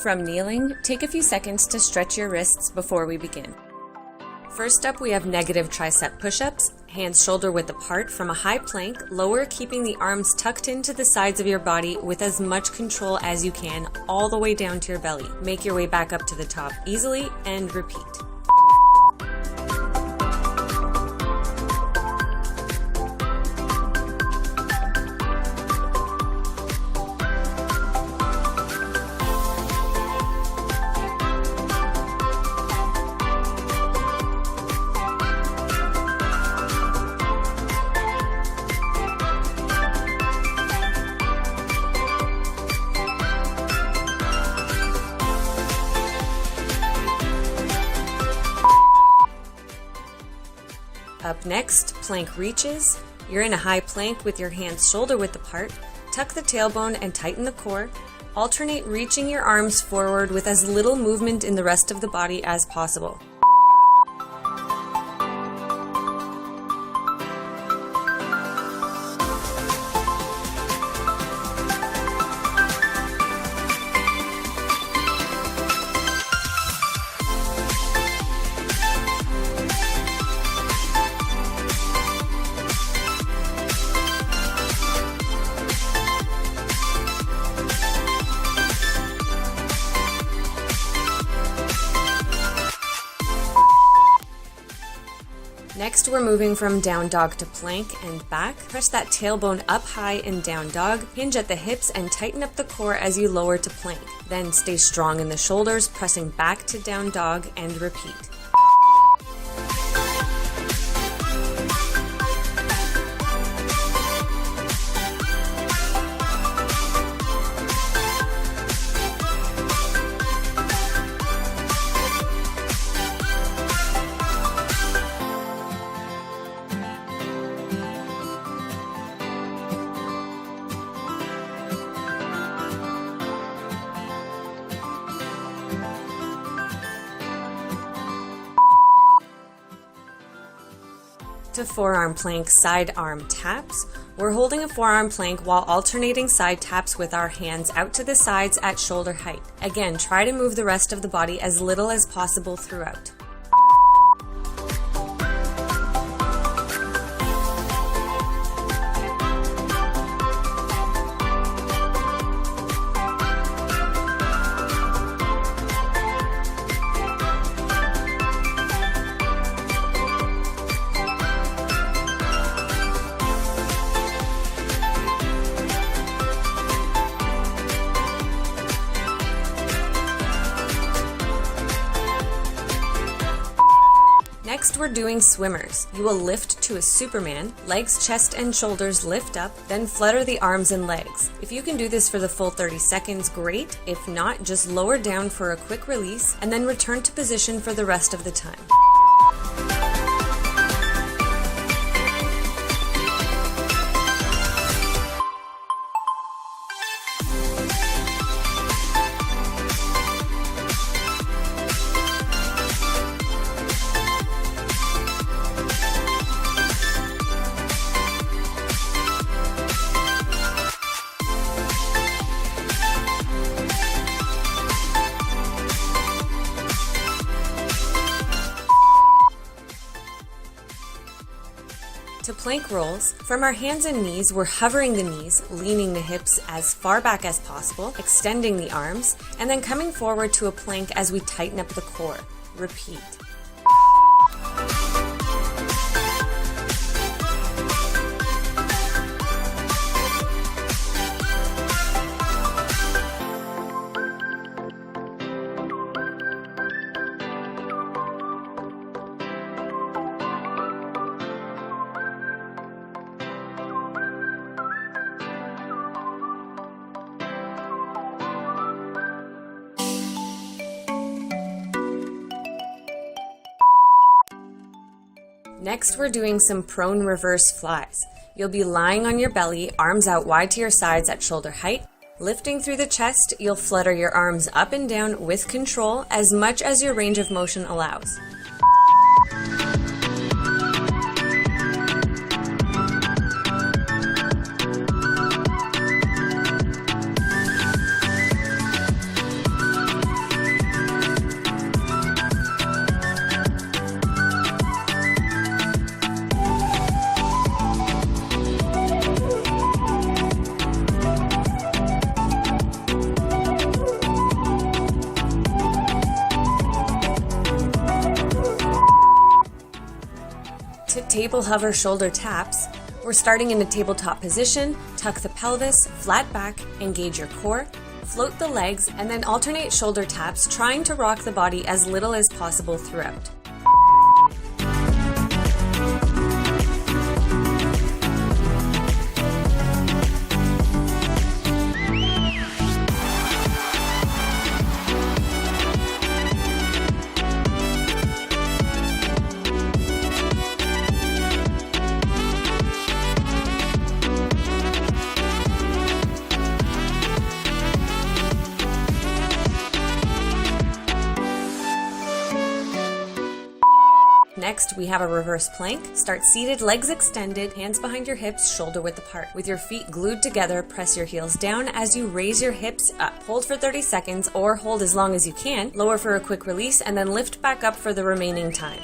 From kneeling, take a few seconds to stretch your wrists before we begin. First up, we have negative tricep push-ups, hands shoulder width apart from a high plank, lower, keeping the arms tucked into the sides of your body with as much control as you can, all the way down to your belly. Make your way back up to the top easily and repeat. Up next, plank reaches. You're in a high plank with your hands shoulder width apart. Tuck the tailbone and tighten the core. Alternate reaching your arms forward with as little movement in the rest of the body as possible. Next, we're moving from down dog to plank and back. Press that tailbone up high in down dog, hinge at the hips and tighten up the core as you lower to plank. Then stay strong in the shoulders, pressing back to down dog and repeat. To forearm plank side arm taps. We're holding a forearm plank while alternating side taps with our hands out to the sides at shoulder height. Again, try to move the rest of the body as little as possible throughout. Next, we're doing swimmers. You will lift to a Superman, legs, chest, and shoulders lift up, then flutter the arms and legs. If you can do this for the full 30 seconds, great. If not, just lower down for a quick release, and then return to position for the rest of the time. To plank rolls, from our hands and knees, we're hovering the knees, leaning the hips as far back as possible, extending the arms, and then coming forward to a plank as we tighten up the core. Repeat. Next, we're doing some prone reverse flies. You'll be lying on your belly, arms out wide to your sides at shoulder height. Lifting through the chest, you'll flutter your arms up and down with control as much as your range of motion allows. table hover shoulder taps, we're starting in a tabletop position. Tuck the pelvis, flat back, engage your core, float the legs, and then alternate shoulder taps, trying to rock the body as little as possible throughout. Next, we have a reverse plank. Start seated, legs extended, hands behind your hips, shoulder width apart. With your feet glued together, press your heels down as you raise your hips up. Hold for 30 seconds or hold as long as you can. Lower for a quick release and then lift back up for the remaining time.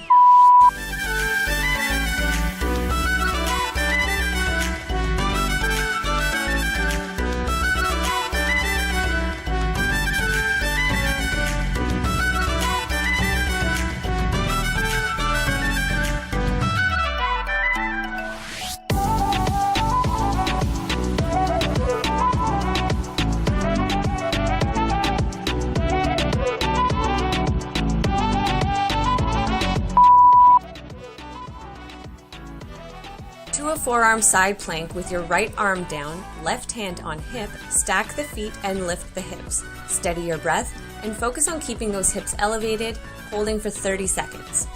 To a forearm side plank with your right arm down, left hand on hip, stack the feet and lift the hips. Steady your breath and focus on keeping those hips elevated, holding for 30 seconds.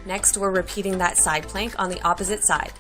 Next, we're repeating that side plank on the opposite side.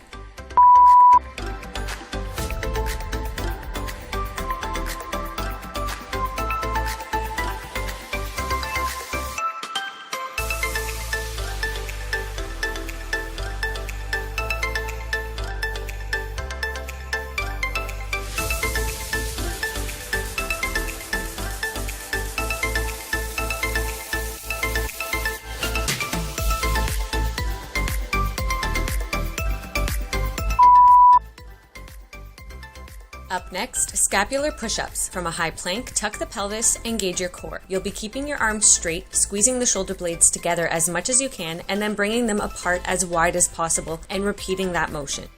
Up next, scapular push-ups. From a high plank, tuck the pelvis, engage your core. You'll be keeping your arms straight, squeezing the shoulder blades together as much as you can, and then bringing them apart as wide as possible and repeating that motion.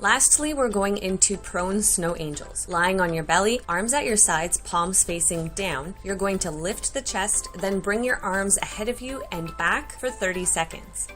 Lastly, we're going into prone snow angels. Lying on your belly, arms at your sides, palms facing down. You're going to lift the chest, then bring your arms ahead of you and back for 30 seconds.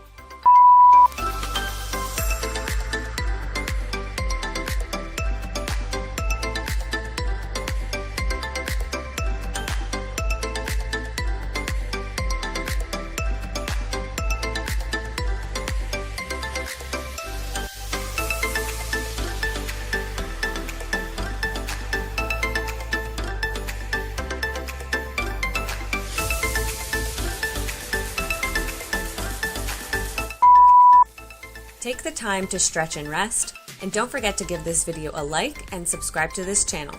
Take the time to stretch and rest, and don't forget to give this video a like and subscribe to this channel.